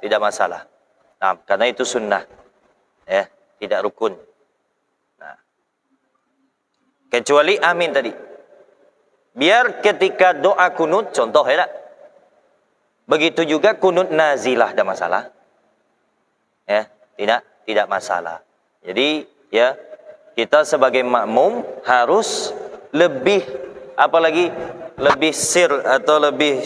tidak masalah. Nah, karena itu sunnah, ya, tidak rukun. Nah, kecuali amin tadi. Biar ketika doa kunut, contoh ya, begitu juga kunut nazilah, ada masalah. Ya, tidak masalah. Jadi ya, kita sebagai makmum harus lebih, apalagi lebih sir atau lebih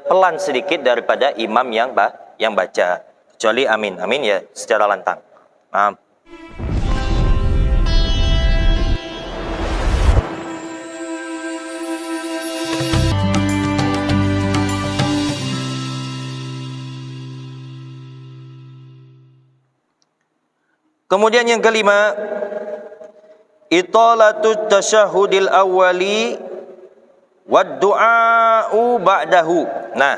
pelan sedikit daripada imam yang baca. Kecuali amin ya secara lantang. Maaf. Kemudian yang kelima, italatu tasyahudil awwali wad du'a'u ba'dahu. Nah,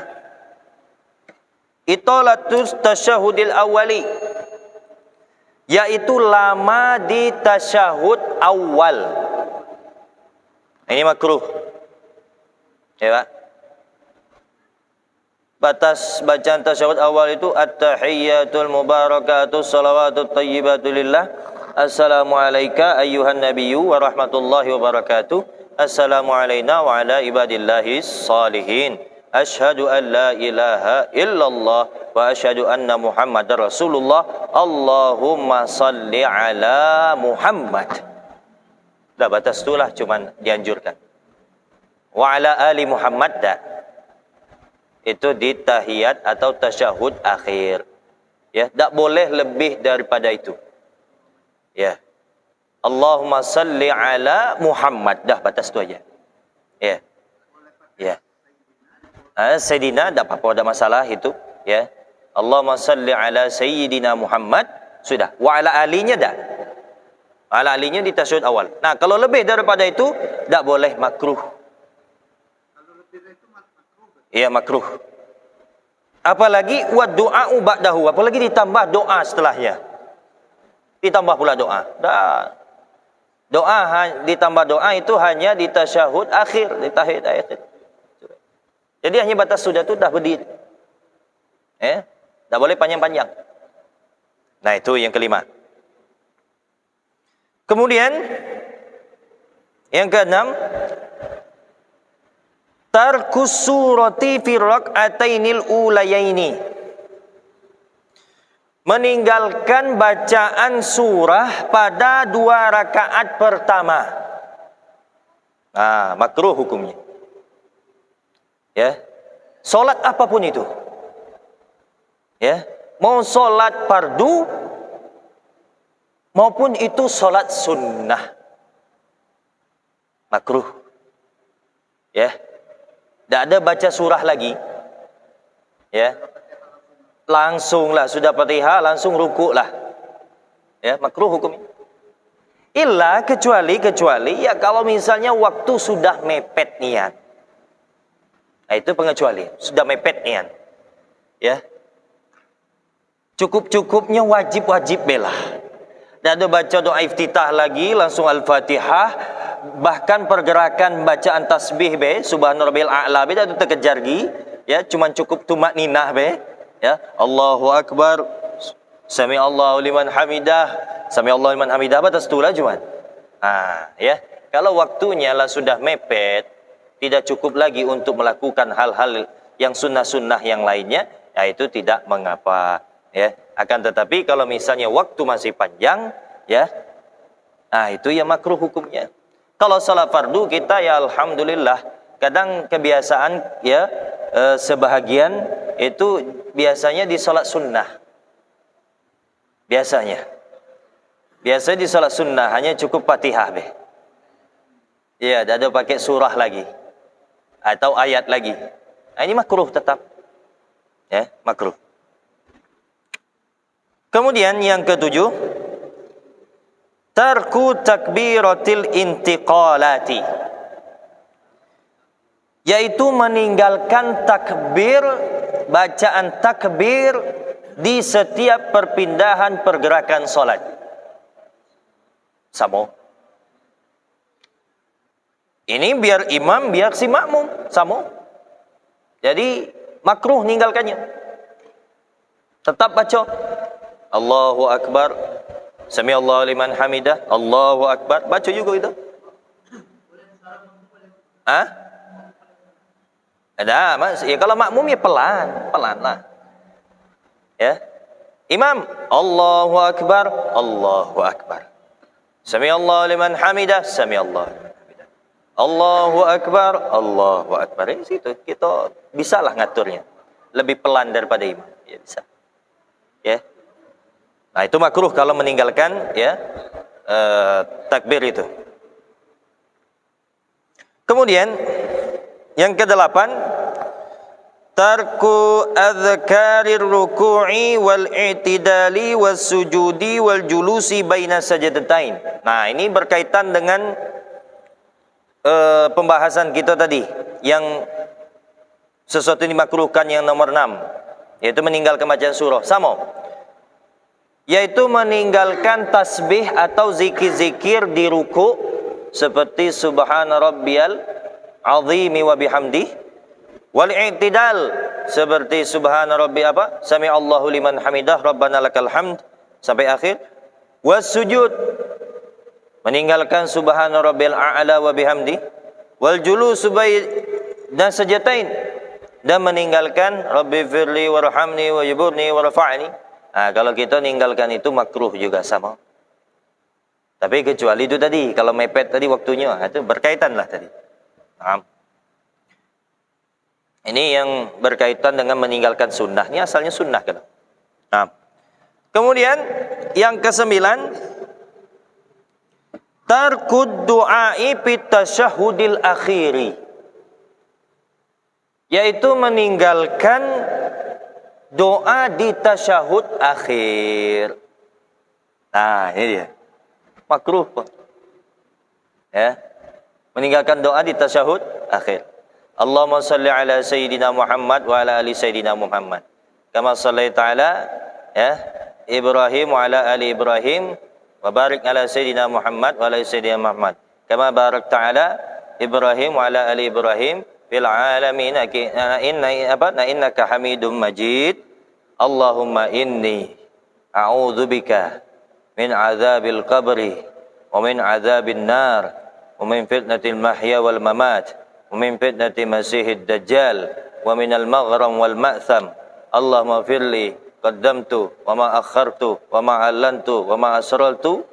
italatu tasyahudil awwali, yaitu lama di tasyahud awal. Ini makruh. Ya, Pak. Batas bacaan tasyahud awal itu at-tahiyyatul mubarakatuh salawatut thayyibatu lillah. Assalamu alayka ayyuhan nabiyyu wa rahmatullahi wa barakatuh. Assalamu alayna wa ala ibadillahis salihin. Asyhadu an la ilaha illallah wa asyhadu anna Muhammadar Rasulullah. Allahumma salli ala Muhammad. Dah batas itulah cuman dianjurkan. Wa ala ali Muhammad dah. Itu di tahiyat atau tasyahud akhir. Ya, tak boleh lebih daripada itu. Ya. Allahumma salli ala Muhammad, dah batas itu aja. Ya. Ya. Sayyidina tak apa-apa, ada masalah itu, ya. Allahumma salli ala sayyidina Muhammad, sudah. Wa ala alinya dah. Ala alinya di tasyahud awal. Nah, kalau lebih daripada itu tak boleh, makruh. Iya, makruh. Apalagi wa du'a'u ba'dahu, apalagi ditambah doa setelahnya. Ditambah pula doa. Dah. Doa ditambah doa itu hanya di tasyahud akhir, di tahiyat ayat. Jadi hanya batas sudah itu dah berdiri. Tak boleh panjang-panjang. Nah, itu yang kelima. Kemudian yang keenam, tarkus surati fi rak'atainil ulayaini, meninggalkan bacaan surah pada 2 rakaat pertama. Nah, makruh hukumnya. Ya. Salat apapun itu. Ya, mau salat fardu maupun itu salat sunnah. Makruh. Ya. Tak ada baca surah lagi. Ya. Langsunglah sudah Fatihah, langsung rukuk lah. Ya, makruh hukumnya. Illa kecuali ya kalau misalnya waktu sudah mepet niat. Nah, itu pengecualian, sudah mepet niat. Ya. Cukup-cukupnya wajib bela. Tak ada baca doa iftitah lagi, langsung Al-Fatihah. Bahkan pergerakan bacaan tasbih be, subhanarabbil a'la be, tak ada terkejar lagi. Ya, cuman cukup tumak ninah be. Ya, Allahu Akbar, Sami Allahu liman hamidah, Sami Allahu liman hamidah, batas itulah cuman. Ya, kalau waktunya lah sudah mepet, tidak cukup lagi untuk melakukan hal-hal yang sunnah-sunnah yang lainnya, ya itu tidak mengapa. Ya, akan tetapi kalau misalnya waktu masih panjang, ya, itu ya makruh hukumnya. Kalau salat fardu kita ya alhamdulillah, kadang kebiasaan ya sebahagian itu biasanya di salat sunnah. Biasanya di salat sunnah hanya cukup Fatihah be. Ya, tak ada pakai surah lagi atau ayat lagi. Nah, ini makruh tetap. Ya, makruh. Kemudian yang ketujuh, tarku takbiratil intiqalati, yaitu meninggalkan takbir, bacaan takbir di setiap perpindahan pergerakan solat. Sama. Ini biar imam, biar si makmum. Sama. Jadi makruh meninggalkannya. Tetap baca Allahu Akbar, Samiallahu liman hamidah, Allahu Akbar, baca juga itu. Ada, Mas. Ya kalau makmum ya pelan lah. Ya. Imam, Allahu Akbar, Allahu Akbar. Samiallahu liman hamidah, Samiallahu liman hamidah. Allahu Akbar, Allahu Akbar. Di situ kita bisalah ngaturnya. Lebih pelan daripada imam. Ya bisa. Ya. Nah, itu makruh kalau meninggalkan ya takbir itu. Kemudian yang kedelapan, tarku adzkarir ruku'i wal i'tidali was sujudi wal julusi baina sajdatain. Nah, ini berkaitan dengan pembahasan kita tadi yang sesuatu yang dimakruhkan yang nomor 6, yaitu meninggalkan bacaan surah. Sama, yaitu meninggalkan tasbih atau zikir-zikir di ruku seperti subhana rabbiyal azimi wa bihamdi, wal i'tidal seperti subhana rabbi apa? Sami Allahu liman hamidah, rabbana lakal hamd sampai akhir. Was sujud, meninggalkan subhana rabbil a'la wa bihamdi, wal julus dan sajdatain, dan meninggalkan rabbi firli warhamni wa yuburni warfa'ni. Nah, kalau kita ninggalkan itu makruh juga sama. Tapi kecuali itu tadi, kalau mepet tadi waktunya, itu berkaitan lah tadi. Nah, ini yang berkaitan dengan meninggalkan sunnah. Ini asalnya sunnah kan. Nah, kemudian yang kesembilan, tarkud du'ai fit tasyahhudil akhiri, yaitu meninggalkan doa di tasyahud akhir. Nah, ini dia. Makruh, Pak. Ya. Meninggalkan doa di tasyahud akhir. Allahumma salli ala sayyidina Muhammad wa ala ali sayyidina Muhammad. Kama sallaita ala ya Ibrahim wa ala ali Ibrahim wa barik ala sayyidina Muhammad wa ala ali sayyidina Muhammad. Kama barakta ala Ibrahim wa ala ali Ibrahim fil alamin innaka Hamidum Majid. Allahumma inni a'udzubika min azabil qabri wa min azabin nar wa min fitnatil mahya wal mamat wa min fitnati masihid dajjal wa minal maghram wal ma'tham. Allahumma firli qaddamtu wa ma akhartu wa ma allantu wa ma asrartu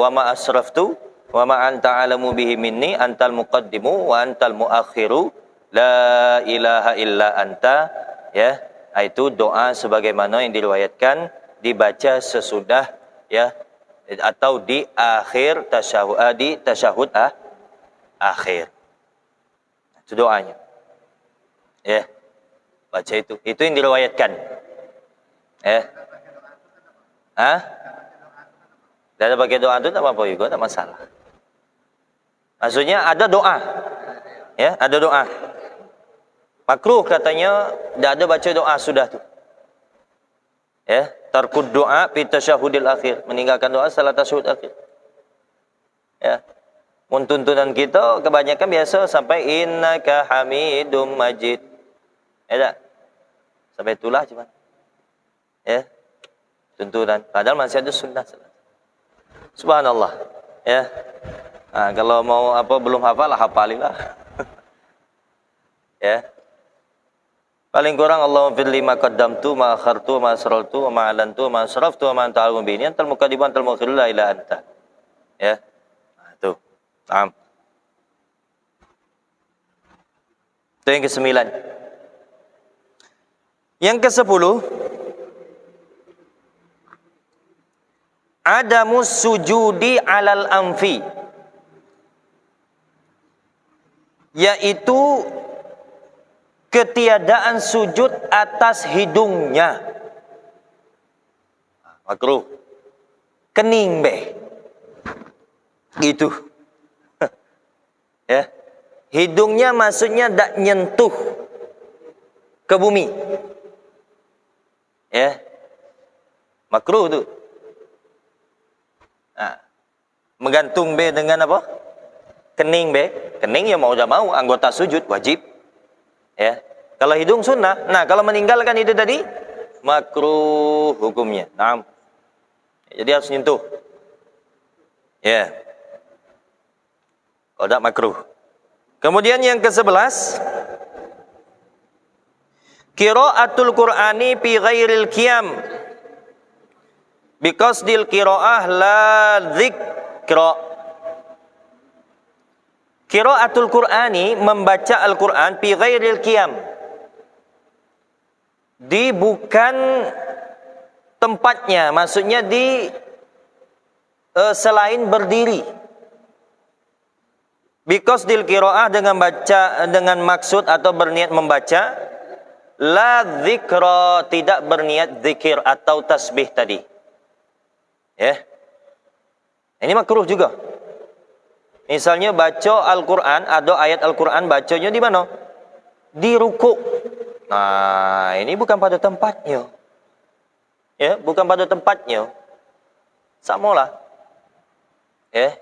wa ma asraftu wa ma anta alamu bihi minni antal muqaddimu wa antal muakhiru la ilaha illa anta. Ya, itu doa sebagaimana yang diriwayatkan dibaca sesudah ya atau di akhir tasyahud akhir. Itu doanya. Ya. Baca itu. Itu yang diriwayatkan. Ya. Tidak ada pakai doa itu tak apa-apa juga, tak masalah. Maksudnya ada doa. Ya, ada doa. Makruh katanya tidak ada baca doa sudah tu. Ya, tarkud doa fi tasyahudil akhir, meninggalkan doa setelah tasyahud akhir. Ya. Tuntunan kita kebanyakan biasa sampai innaka Hamidum Majid. Ya tak? Sampai itulah cuma. Ya. Tuntunan. Padahal masih ada sunnah. Subhanallah. Ya. Nah, kalau mau apa belum hafal, hafalilah. Ya. Paling kurang Allahumma firli ma qaddamtu ma akhartu ma asrartu ma alantu ma asraftu ma anta alim bihi antal muqaddim antal muakhir la ilaha anta. Ya. Nah, itu. Naam. Itu yang ke-9. Yang ke-10, adamus sujudi alal anfi, yaitu ketiadaan sujud atas hidungnya. Makruh. Kening be. Gitu. Ya. Hidungnya maksudnya tak nyentuh ke bumi. Ya. Makruh tu. Nah. Menggantung be dengan apa? Kening be. Kening ya mau tak mau anggota sujud wajib. Ya. Kalau hidung sunnah. Nah, kalau meninggalkan itu tadi makruh hukumnya. Naam. Jadi harus nyentuh. Ya. Kalau tidak makruh. Kemudian yang ke-11, qiraatul Qur'ani fi ghairil qiyam. Biqasdil qiraah la dzikra. Qiraatul Qur'ani, membaca Al-Qur'an fi ghairil qiyam, di bukan tempatnya, maksudnya di selain berdiri. Biqasdil qiraah, dengan baca, dengan maksud atau berniat membaca, la dzikra, tidak berniat zikir atau tasbih tadi. Ya. Ini makruh juga. Misalnya baca Al-Qur'an, ada ayat Al-Qur'an bacanya di mana? Di ruku'. Nah, ini bukan pada tempatnya. Ya, bukan pada tempatnya. Samalah. Ya.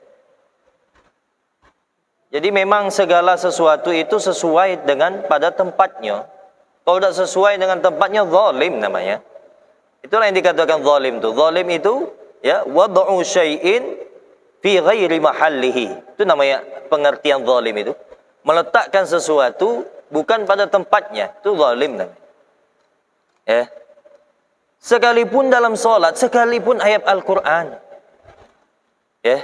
Jadi memang segala sesuatu itu sesuai dengan pada tempatnya. Kalau tidak sesuai dengan tempatnya, zalim namanya. Itulah yang dikatakan zalim itu. Zalim itu, ya, wad'u syai'in fi ghairi mahallihi. Itu namanya pengertian zalim itu. Meletakkan sesuatu bukan pada tempatnya. Itu zalim namanya. Ya. Sekalipun dalam salat, sekalipun ayat Al-Qur'an. Ya.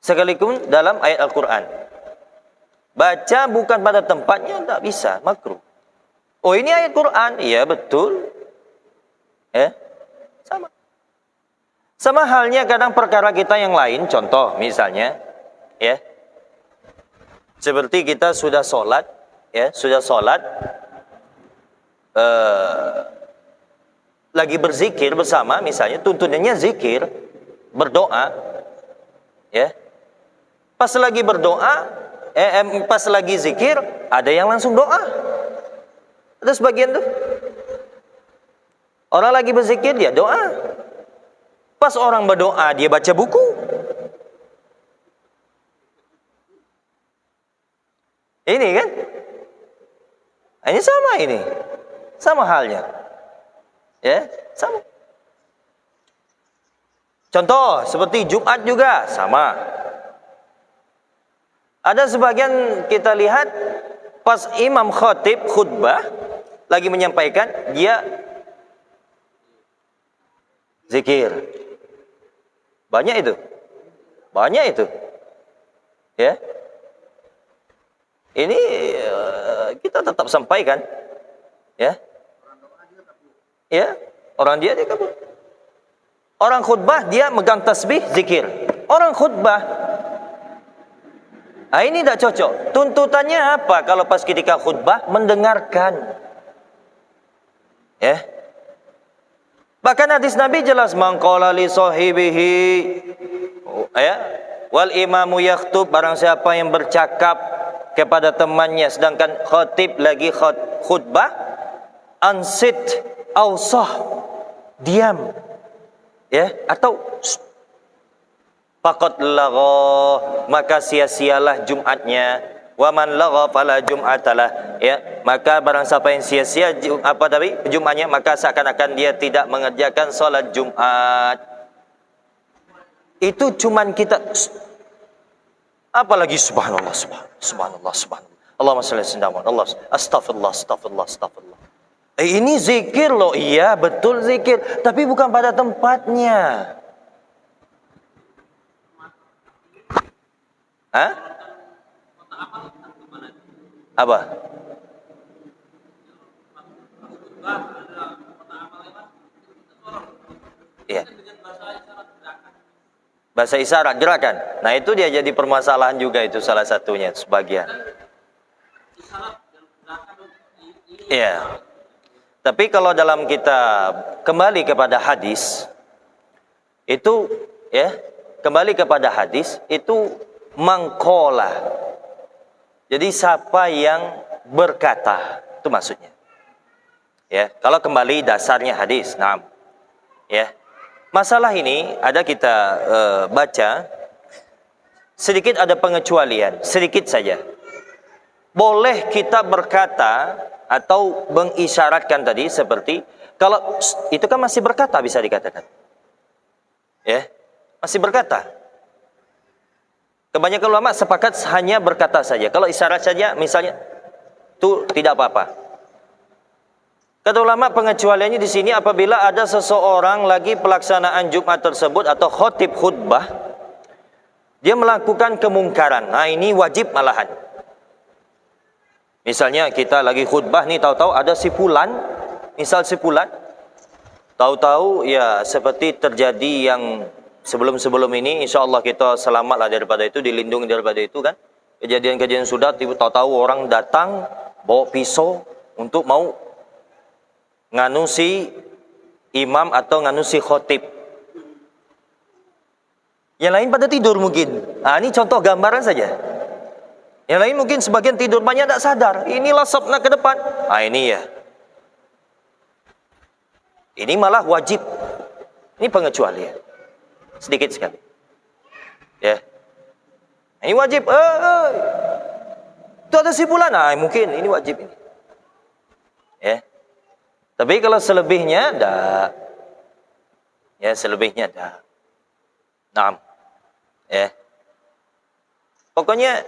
Sekalipun dalam ayat Al-Qur'an. Baca bukan pada tempatnya, tak bisa, makruh. Oh, ini ayat Qur'an. Iya, betul. Ya. Sama. Sama halnya kadang perkara kita yang lain, contoh misalnya, ya, seperti kita sudah sholat, ya, sudah sholat, lagi berzikir bersama, misalnya tuntunannya zikir, berdoa, ya, pas lagi berdoa, pas lagi zikir, ada yang langsung doa, ada sebagian tuh, orang lagi berzikir dia doa. Pas orang berdoa, dia baca buku. Ini kan? Ini sama ini. Sama halnya. Ya, sama. Contoh, seperti Jumat juga, sama. Ada sebagian kita lihat, pas imam khatib khutbah, lagi menyampaikan, dia zikir. Banyak itu. Banyak itu. Ya. Ini kita tetap sampaikan. Ya. Ya, orang dia kabur. Orang khutbah dia megang tasbih, zikir. Orang khutbah. Ah, ini tidak cocok. Tuntutannya apa kalau pas ketika khutbah mendengarkan? Ya. Bahkan hadis Nabi jelas, man qala li sahibihi, ya, wal imamu yaktub, barang siapa yang bercakap kepada temannya sedangkan khatib lagi khutbah, ansit ausah, diam, ya, atau faqad lagha, maka sia-sialah Jumatnya. Wa man lagha fala jum'atalah, ya, maka barang siapa yang sia-sia Jumatnya, maka seakan-akan dia tidak mengerjakan salat Jumat. Itu cuman kita, apalagi subhanallah, subhanallah, Allahumma shalli ala sayyidina Allah, astagfirullah. Ini zikir loh, iya betul zikir, tapi bukan pada tempatnya. Hah? Apa? Iya. Bahasa isyarat, gerakan. Nah, itu dia jadi permasalahan juga, itu salah satunya, sebagian. Iya. Tapi kalau dalam kita kembali kepada hadis, itu, ya, kembali kepada hadis, itu mangkola. Jadi siapa yang berkata, itu maksudnya. Ya, kalau kembali dasarnya hadis, nah, ya, masalah ini ada kita baca, sedikit ada pengecualian, sedikit saja. Boleh kita berkata atau mengisyaratkan tadi seperti Kalau itu kan masih berkata bisa dikatakan. Ya, masih berkata. Kebanyakan ulama sepakat hanya berkata saja. Kalau isyarat saja misalnya itu tidak apa-apa. Kata ulama pengecualiannya di sini apabila ada seseorang lagi pelaksanaan Jumat tersebut atau khotib khutbah, dia melakukan kemungkaran. Nah, ini wajib malahan. Misalnya kita lagi khutbah nih, tahu-tahu ada si fulan, misal si fulan, tahu-tahu ya seperti terjadi yang sebelum-sebelum ini, insya Allah kita selamatlah daripada itu, dilindungi daripada itu kan. Kejadian-kejadian sudah, tahu-tahu orang datang bawa pisau untuk mau nganu si imam atau nganu si khotib. Yang lain pada tidur mungkin. Nah, ini contoh gambaran saja. Yang lain mungkin sebagian tidur, banyak tak sadar. Inilah sabna ke depan. Ah, ini ya. Ini malah wajib. Ini pengecualian. Sedikit sekali. Ya. Ini wajib. Itu ada simpulan. Nah, mungkin ini wajib ini. Ya. Tapi kalau selebihnya dah. Ya, selebihnya dah. Naam. Ya. Pokoknya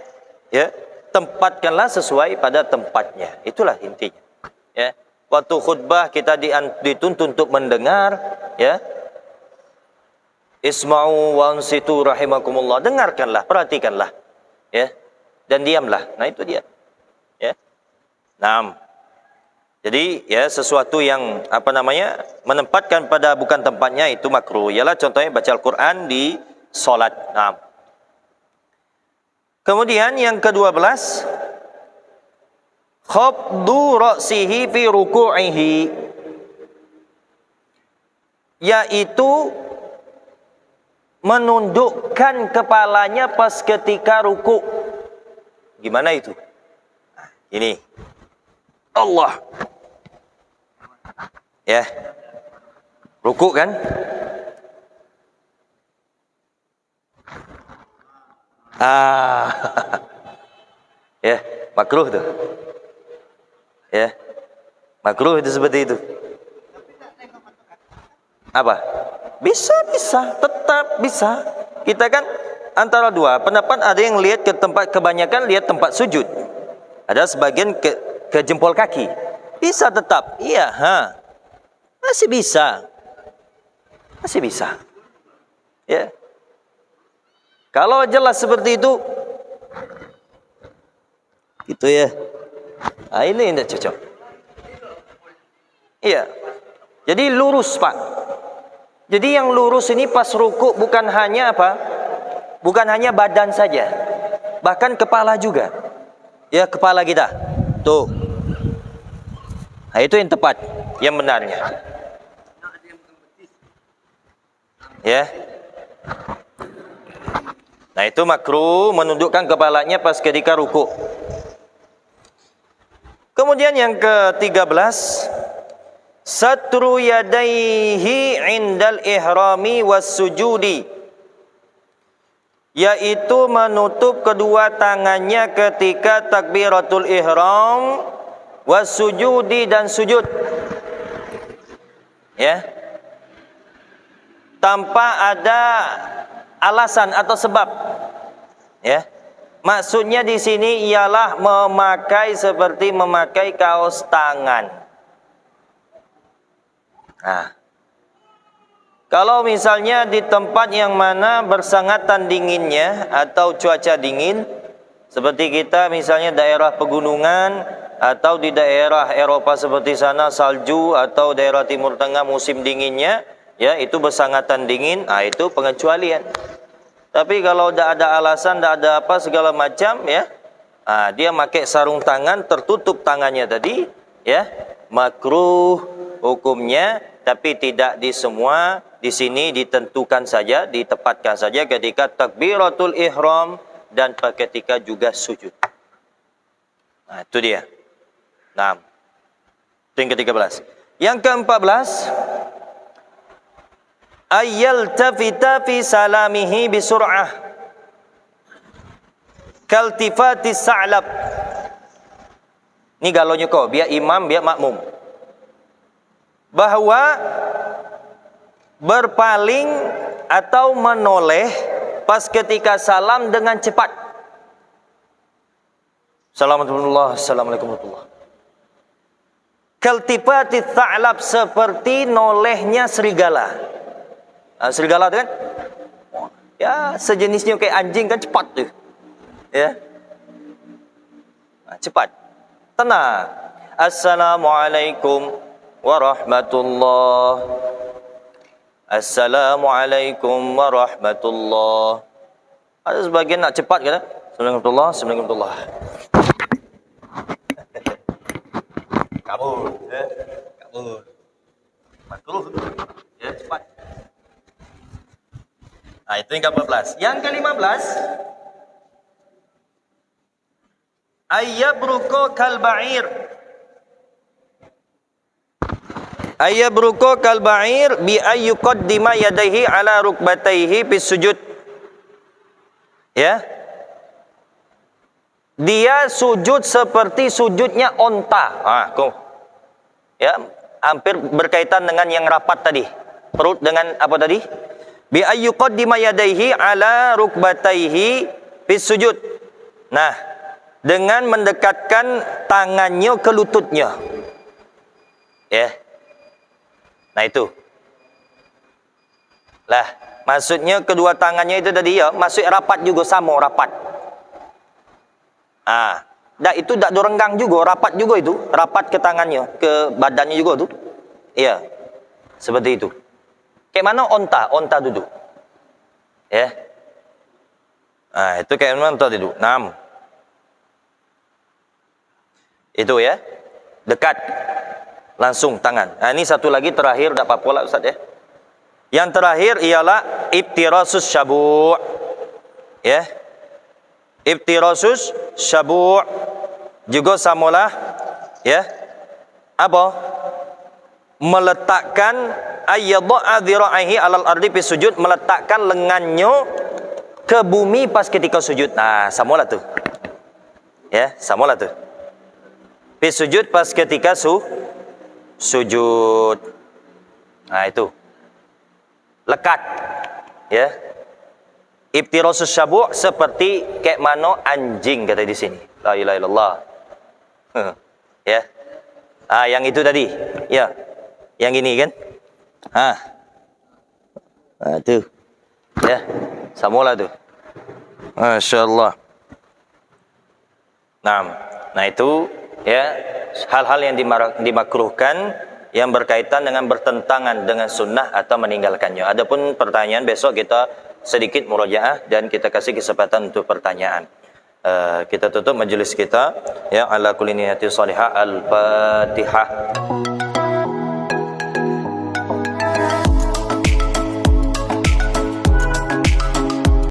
ya, tempatkanlah sesuai pada tempatnya. Itulah intinya. Ya. Waktu khutbah kita dituntut untuk mendengar, ya. Isma'u wa ansitu rahimakumullah. Dengarkanlah, perhatikanlah. Ya. Dan diamlah. Nah, itu dia. Ya. Naam. Jadi ya sesuatu yang menempatkan pada bukan tempatnya itu makruh. Ialah contohnya baca Al-Qur'an di salat. Naam. Kemudian yang ke-12, khafdu ra'sihi fi ruku'ihi, yaitu menundukkan kepalanya pas ketika ruku. Gimana itu? Ini. Allah. Ya. Ruku kan? Ya, makruh tuh. Ya. Makruh itu seperti itu. Apa? Bisa, tetap bisa. Kita kan antara dua pendapat, ada yang lihat ke tempat, kebanyakan lihat tempat sujud. Ada sebagian ke jempol kaki. Bisa tetap. Iya, masih bisa. Masih bisa. Ya. Kalau jelas seperti itu, gitu ya. Nah, ini tidak cocok. Iya. Jadi lurus, Pak. Jadi yang lurus ini pas ruku bukan hanya apa? Bukan hanya badan saja. Bahkan kepala juga. Ya, kepala kita. Tuh. Nah, itu yang tepat, yang benarnya. Ya. Nah, itu makruh menundukkan kepalanya pas ketika ruku. Kemudian yang ke-13, satru yadaihi indal ihrami was sujudi, yaitu menutup kedua tangannya ketika takbiratul ihram was sujudi dan sujud. Ya. Tanpa ada alasan atau sebab. Ya. Maksudnya di sini ialah memakai seperti memakai kaos tangan. Nah, kalau misalnya di tempat yang mana bersangatan dinginnya atau cuaca dingin, seperti kita misalnya daerah pegunungan atau di daerah Eropa seperti sana salju, atau daerah Timur Tengah musim dinginnya, ya itu bersangatan dingin, itu pengecualian. Tapi kalau tidak ada alasan, tidak ada apa segala macam, ya, dia pakai sarung tangan, tertutup tangannya tadi, ya, makruh hukumnya, tapi tidak di semua. Di sini ditentukan saja, ditempatkan saja ketika takbiratul ihram dan ketika juga sujud. Nah, itu dia. Nah, itu yang ke-13. Yang ke-14, ayyal tafita fi salamihi bisur'ah kaltifati sa'lab. Ini galonya kok, biar imam, biar makmum. bahwa berpaling atau menoleh pas ketika salam dengan cepat. Assalamualaikum warahmatullahi. Kaltifati tha'lab, seperti nolehnya serigala. Nah, serigala itu kan ya sejenisnya kayak anjing kan, cepat tuh. Ya. Nah, cepat. Tenang. Assalamualaikum warahmatullahi. Assalamualaikum warahmatullahi. Ada sebagian nak cepat kan? Assalamualaikum. Kabur. Makruh. Ya, cepat. Nah, itu yang ke-14. Yang ke-15, ayyabruku kalba'ir. Ayyabruku kalba'ir bi ayyuqaddima yadayhi ala rukbatayhi bis sujud. Ya. Dia sujud seperti sujudnya onta. Ya, hampir berkaitan dengan yang rapat tadi. Perut dengan apa tadi? Bi ayyuqaddima yadayhi ala rukbatayhi bis sujud. Nah, dengan mendekatkan tangannya ke lututnya. Ya. Nah, itu. Lah, maksudnya kedua tangannya itu tadi ya, masuk rapat juga, sama rapat. Itu dak dorenggang juga, rapat juga itu, rapat ke tangannya, ke badannya juga tuh. Iya. Seperti itu. Kayak mana onta duduk. Ya. Nah, itu kayak mana onta duduk. 6. Itu ya. Dekat. Langsung tangan. Nah, ini satu lagi terakhir, tak apa-apa lah Ustaz ya. Yang terakhir ialah iftirasus syabu'. Ya. Iftirasus syabu' juga samalah ya. Apa? Meletakkan ayyadha'a dhira'ihi 'alal ardi fi sujud, meletakkan lengannya ke bumi pas ketika sujud. Nah, samalah tuh. Ya, samalah tuh. Fi sujud pas ketika sujud. Nah, itu. Lekat. Ya. Iftirasus syabu' seperti kayak mana anjing kata di sini. La ilaha illallah. Ya. Yang itu tadi. Ya. Yang ini kan? Tuh. Ya. Samalah tuh. Masyaallah. Nah, itu ya, hal-hal yang dimakruhkan yang berkaitan dengan bertentangan dengan sunnah atau meninggalkannya. Adapun pertanyaan besok kita sedikit murajaah dan kita kasih kesempatan untuk pertanyaan. Kita tutup majelis kita ya, ala kulli niyatin salihah. Al-Fatihah.